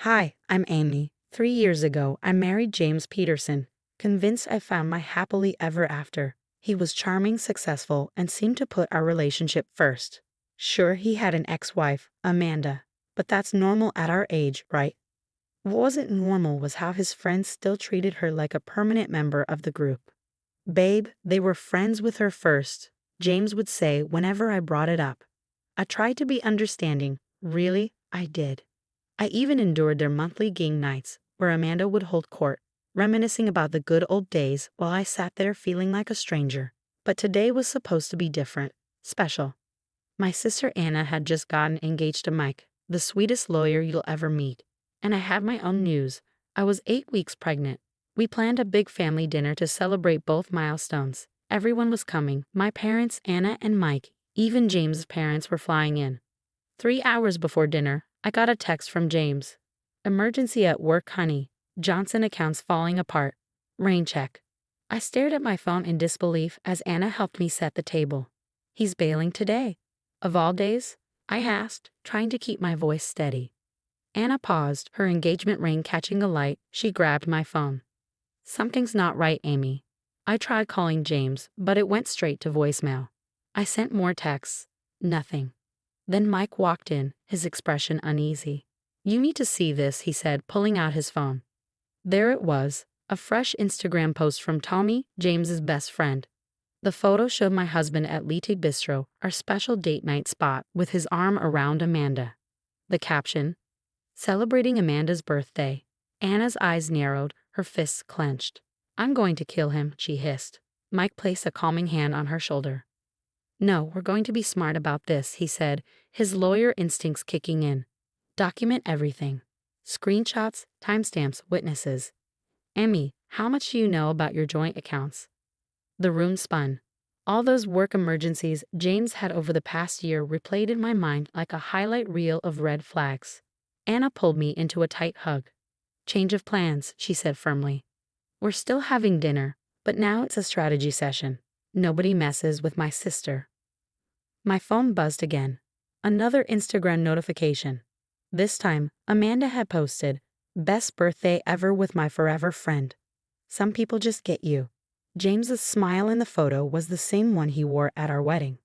Hi, I'm Amy. 3 years ago, I married James Peterson, convinced I found my happily ever after. He was charming, successful, and seemed to put our relationship first. Sure, he had an ex-wife, Amanda, but that's normal at our age, right? What wasn't normal was how his friends still treated her like a permanent member of the group. Babe, they were friends with her first, James would say whenever I brought it up. I tried to be understanding. Really, I did. I even endured their monthly game nights, where Amanda would hold court, reminiscing about the good old days while I sat there feeling like a stranger. But today was supposed to be different, special. My sister Anna had just gotten engaged to Mike, the sweetest lawyer you'll ever meet. And I had my own news. I was 8 weeks pregnant. We planned a big family dinner to celebrate both milestones. Everyone was coming, my parents, Anna and Mike. Even James's parents were flying in. 3 hours before dinner, I got a text from James. Emergency at work, honey. Johnson accounts falling apart. Rain check. I stared at my phone in disbelief as Anna helped me set the table. He's bailing today. Of all days? I asked, trying to keep my voice steady. Anna paused, her engagement ring catching a light. She grabbed my phone. Something's not right, Amy. I tried calling James, but it went straight to voicemail. I sent more texts. Nothing. Then Mike walked in, his expression uneasy. You need to see this, he said, pulling out his phone. There it was, a fresh Instagram post from Tommy, James's best friend. The photo showed my husband at Lite Bistro, our special date night spot, with his arm around Amanda. The caption, celebrating Amanda's birthday. Anna's eyes narrowed, her fists clenched. I'm going to kill him, she hissed. Mike placed a calming hand on her shoulder. No, we're going to be smart about this, he said, his lawyer instincts kicking in. Document everything. Screenshots, timestamps, witnesses. Emmy, how much do you know about your joint accounts? The room spun. All those work emergencies James had over the past year replayed in my mind like a highlight reel of red flags. Anna pulled me into a tight hug. Change of plans, she said firmly. We're still having dinner, but now it's a strategy session. Nobody messes with my sister. My phone buzzed again. Another Instagram notification. This time, Amanda had posted, "Best birthday ever with my forever friend." Some people just get you. James's smile in the photo was the same one he wore at our wedding.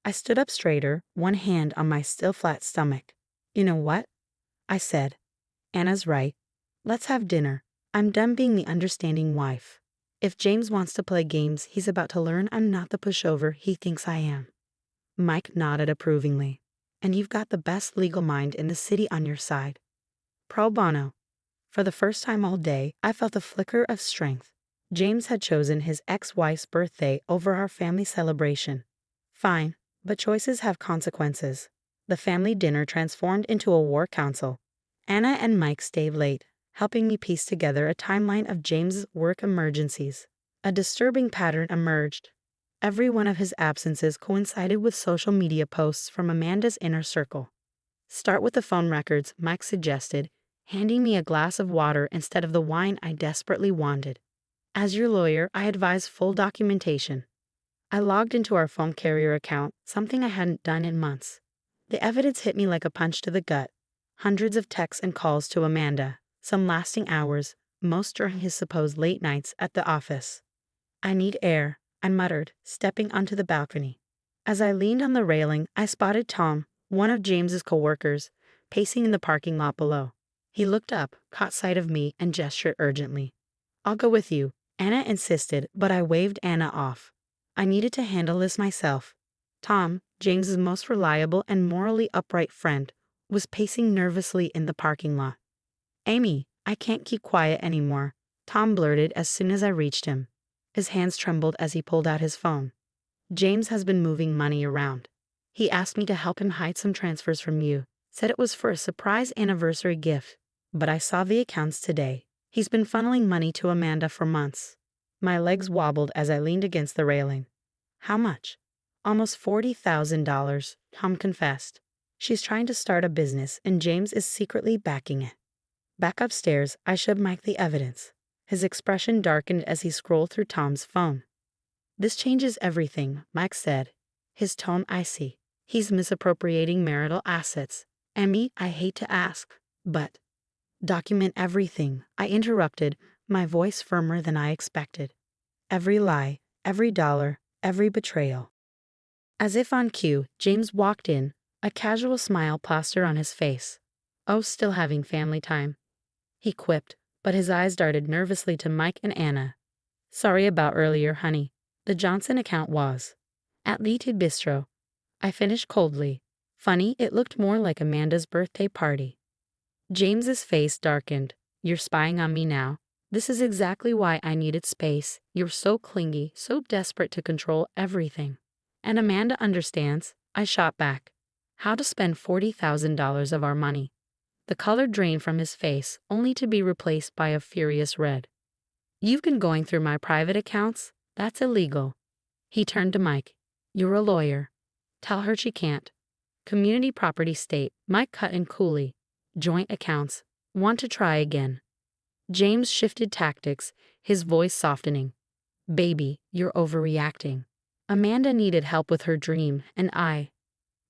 I stood up straighter, one hand on my still flat stomach. You know what? I said. Anna's right. Let's have dinner. I'm done being the understanding wife. If James wants to play games, he's about to learn I'm not the pushover he thinks I am. Mike nodded approvingly. And you've got the best legal mind in the city on your side. Pro bono. For the first time all day, I felt a flicker of strength. James had chosen his ex-wife's birthday over our family celebration. Fine, but choices have consequences. The family dinner transformed into a war council. Anna and Mike stayed late, helping me piece together a timeline of James's work emergencies. A disturbing pattern emerged. Every one of his absences coincided with social media posts from Amanda's inner circle. Start with the phone records, Mike suggested, handing me a glass of water instead of the wine I desperately wanted. As your lawyer, I advise full documentation. I logged into our phone carrier account, something I hadn't done in months. The evidence hit me like a punch to the gut. Hundreds of texts and calls to Amanda, some lasting hours, most during his supposed late nights at the office. I need air, I muttered, stepping onto the balcony. As I leaned on the railing, I spotted Tom, one of James's coworkers, pacing in the parking lot below. He looked up, caught sight of me, and gestured urgently. I'll go with you, Anna insisted, but I waved Anna off. I needed to handle this myself. Tom, James's most reliable and morally upright friend, was pacing nervously in the parking lot. Amy, I can't keep quiet anymore, Tom blurted as soon as I reached him. His hands trembled as he pulled out his phone. James has been moving money around. He asked me to help him hide some transfers from you, said it was for a surprise anniversary gift. But I saw the accounts today. He's been funneling money to Amanda for months. My legs wobbled as I leaned against the railing. How much? Almost $40,000, Tom confessed. She's trying to start a business and James is secretly backing it. Back upstairs, I showed Mike the evidence. His expression darkened as he scrolled through Tom's phone. This changes everything, Mike said, his tone icy. He's misappropriating marital assets. Emmy, I hate to ask, but... Document everything, I interrupted, my voice firmer than I expected. Every lie, every dollar, every betrayal. As if on cue, James walked in, a casual smile plastered on his face. "Oh, still having family time," he quipped, but his eyes darted nervously to Mike and Anna. "Sorry about earlier, honey. The Johnson account was at Leated Bistro," I finished coldly. Funny, it looked more like Amanda's birthday party. James's face darkened. "You're spying on me now? This is exactly why I needed space. You're so clingy, so desperate to control everything. And Amanda understands," I shot back. "How to spend $40,000 of our money." The color drained from his face, only to be replaced by a furious red. "You've been going through my private accounts? That's illegal." He turned to Mike. "You're a lawyer. Tell her she can't." "Community property state," Mike cut in coolly. "Joint accounts. Want to try again." James shifted tactics, his voice softening. "Baby, you're overreacting. Amanda needed help with her dream, and I—"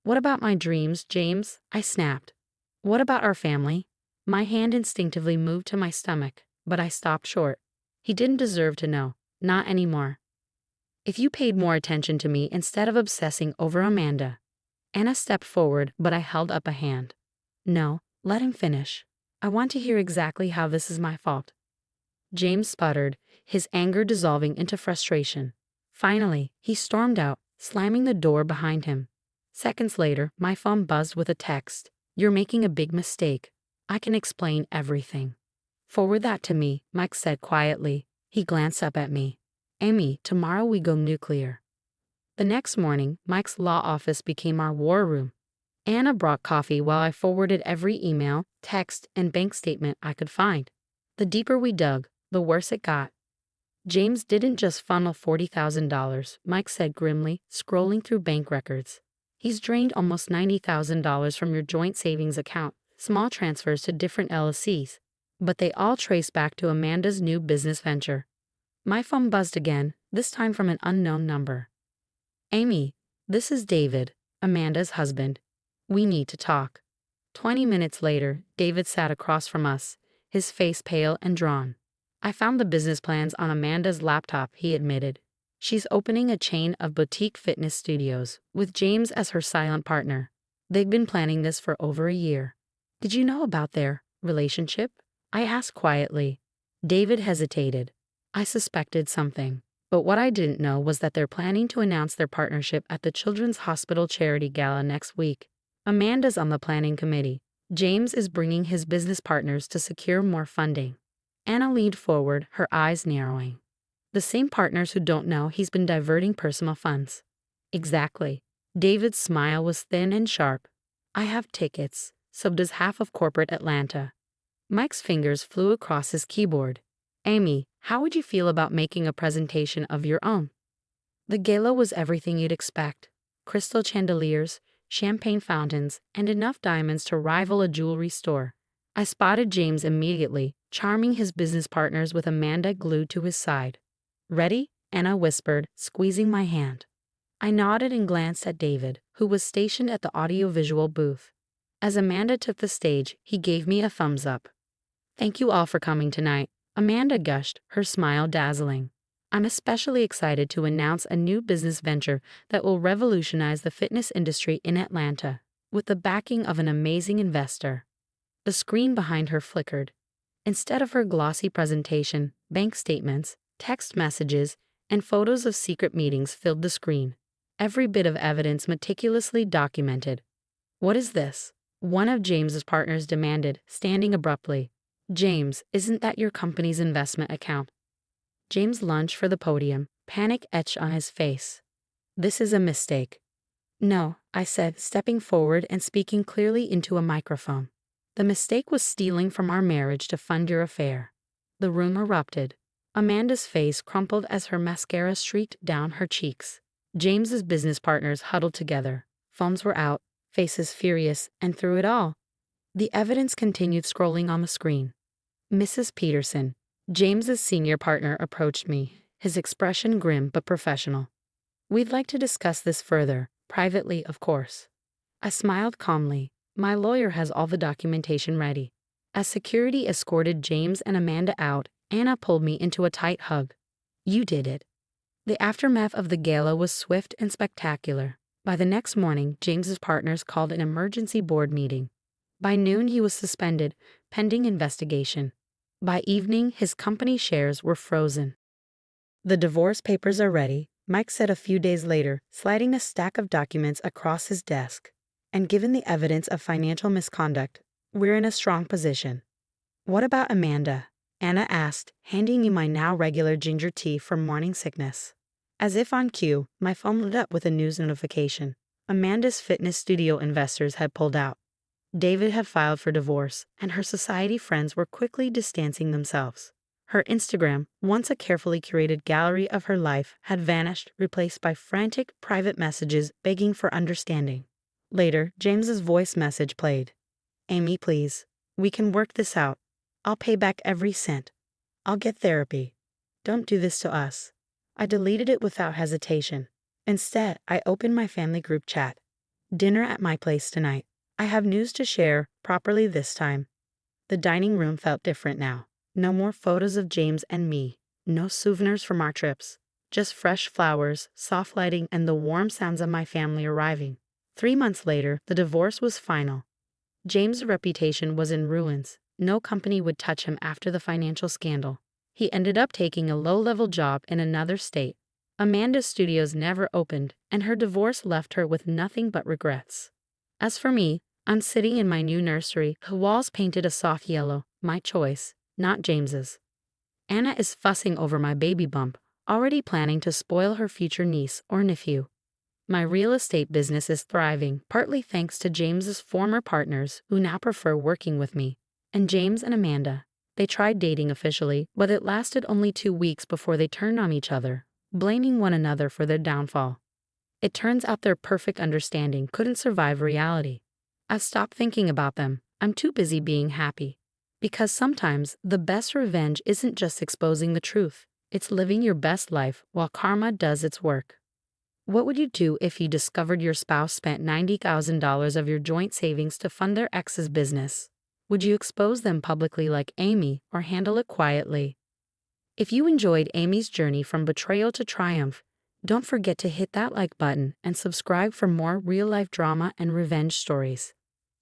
"What about my dreams, James?" I snapped. "What about our family?" My hand instinctively moved to my stomach, but I stopped short. He didn't deserve to know. Not anymore. "If you paid more attention to me instead of obsessing over Amanda." Anna stepped forward, but I held up a hand. "No, let him finish. I want to hear exactly how this is my fault." James sputtered, his anger dissolving into frustration. Finally, he stormed out, slamming the door behind him. Seconds later, my phone buzzed with a text. "You're making a big mistake. I can explain everything." "Forward that to me," Mike said quietly. He glanced up at me. "Amy, tomorrow we go nuclear." The next morning, Mike's law office became our war room. Anna brought coffee while I forwarded every email, text, and bank statement I could find. The deeper we dug, the worse it got. "James didn't just funnel $40,000, Mike said grimly, scrolling through bank records. "He's drained almost $90,000 from your joint savings account, small transfers to different LLCs. But they all trace back to Amanda's new business venture." My phone buzzed again, this time from an unknown number. "Amy, this is David, Amanda's husband. We need to talk." 20 minutes later, David sat across from us, his face pale and drawn. "I found the business plans on Amanda's laptop," he admitted. "She's opening a chain of boutique fitness studios, with James as her silent partner. They've been planning this for over a year." "Did you know about their relationship?" I asked quietly. David hesitated. "I suspected something. But what I didn't know was that they're planning to announce their partnership at the Children's Hospital Charity Gala next week. Amanda's on the planning committee. James is bringing his business partners to secure more funding." Anna leaned forward, her eyes narrowing. "The same partners who don't know he's been diverting personal funds." "Exactly." David's smile was thin and sharp. "I have tickets. So does half of corporate Atlanta." Mike's fingers flew across his keyboard. "Amy, how would you feel about making a presentation of your own?" The gala was everything you'd expect. Crystal chandeliers, champagne fountains, and enough diamonds to rival a jewelry store. I spotted James immediately, charming his business partners with Amanda glued to his side. "Ready?" Anna whispered, squeezing my hand. I nodded and glanced at David, who was stationed at the audiovisual booth. As Amanda took the stage, he gave me a thumbs up. "Thank you all for coming tonight," Amanda gushed, her smile dazzling. "I'm especially excited to announce a new business venture that will revolutionize the fitness industry in Atlanta, with the backing of an amazing investor." The screen behind her flickered. Instead of her glossy presentation, bank statements, text messages, and photos of secret meetings filled the screen. Every bit of evidence meticulously documented. "What is this?" one of James's partners demanded, standing abruptly. "James, isn't that your company's investment account?" James lunged for the podium, panic etched on his face. "This is a mistake." "No," I said, stepping forward and speaking clearly into a microphone. "The mistake was stealing from our marriage to fund your affair." The room erupted. Amanda's face crumpled as her mascara streaked down her cheeks. James's business partners huddled together. Phones were out, faces furious, and through it all, the evidence continued scrolling on the screen. "Mrs. Peterson," James's senior partner approached me, his expression grim but professional. "We'd like to discuss this further, privately, of course." I smiled calmly. "My lawyer has all the documentation ready." As security escorted James and Amanda out, Anna pulled me into a tight hug. "You did it." The aftermath of the gala was swift and spectacular. By the next morning, James's partners called an emergency board meeting. By noon, he was suspended, pending investigation. By evening, his company shares were frozen. "The divorce papers are ready," Mike said a few days later, sliding a stack of documents across his desk. "And given the evidence of financial misconduct, we're in a strong position." "What about Amanda?" Anna asked, handing me my now regular ginger tea for morning sickness. As if on cue, my phone lit up with a news notification. Amanda's fitness studio investors had pulled out. David had filed for divorce, and her society friends were quickly distancing themselves. Her Instagram, once a carefully curated gallery of her life, had vanished, replaced by frantic private messages begging for understanding. Later, James's voice message played. "Amy, please. We can work this out. I'll pay back every cent. I'll get therapy. Don't do this to us." I deleted it without hesitation. Instead, I opened my family group chat. "Dinner at my place tonight. I have news to share, properly this time." The dining room felt different now. No more photos of James and me. No souvenirs from our trips. Just fresh flowers, soft lighting, and the warm sounds of my family arriving. 3 months later, the divorce was final. James' reputation was in ruins. No company would touch him after the financial scandal. He ended up taking a low-level job in another state. Amanda's studios never opened, and her divorce left her with nothing but regrets. As for me, I'm sitting in my new nursery, the walls painted a soft yellow, my choice, not James's. Anna is fussing over my baby bump, already planning to spoil her future niece or nephew. My real estate business is thriving, partly thanks to James's former partners who now prefer working with me. And James and Amanda. They tried dating officially, but it lasted only 2 weeks before they turned on each other, blaming one another for their downfall. It turns out their perfect understanding couldn't survive reality. I've stopped thinking about them. I'm too busy being happy. Because sometimes the best revenge isn't just exposing the truth. It's living your best life while karma does its work. What would you do if you discovered your spouse spent $90,000 of your joint savings to fund their ex's business? Would you expose them publicly like Amy or handle it quietly? If you enjoyed Amy's journey from betrayal to triumph, don't forget to hit that like button and subscribe for more real-life drama and revenge stories.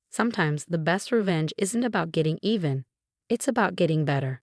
Sometimes the best revenge isn't about getting even, it's about getting better.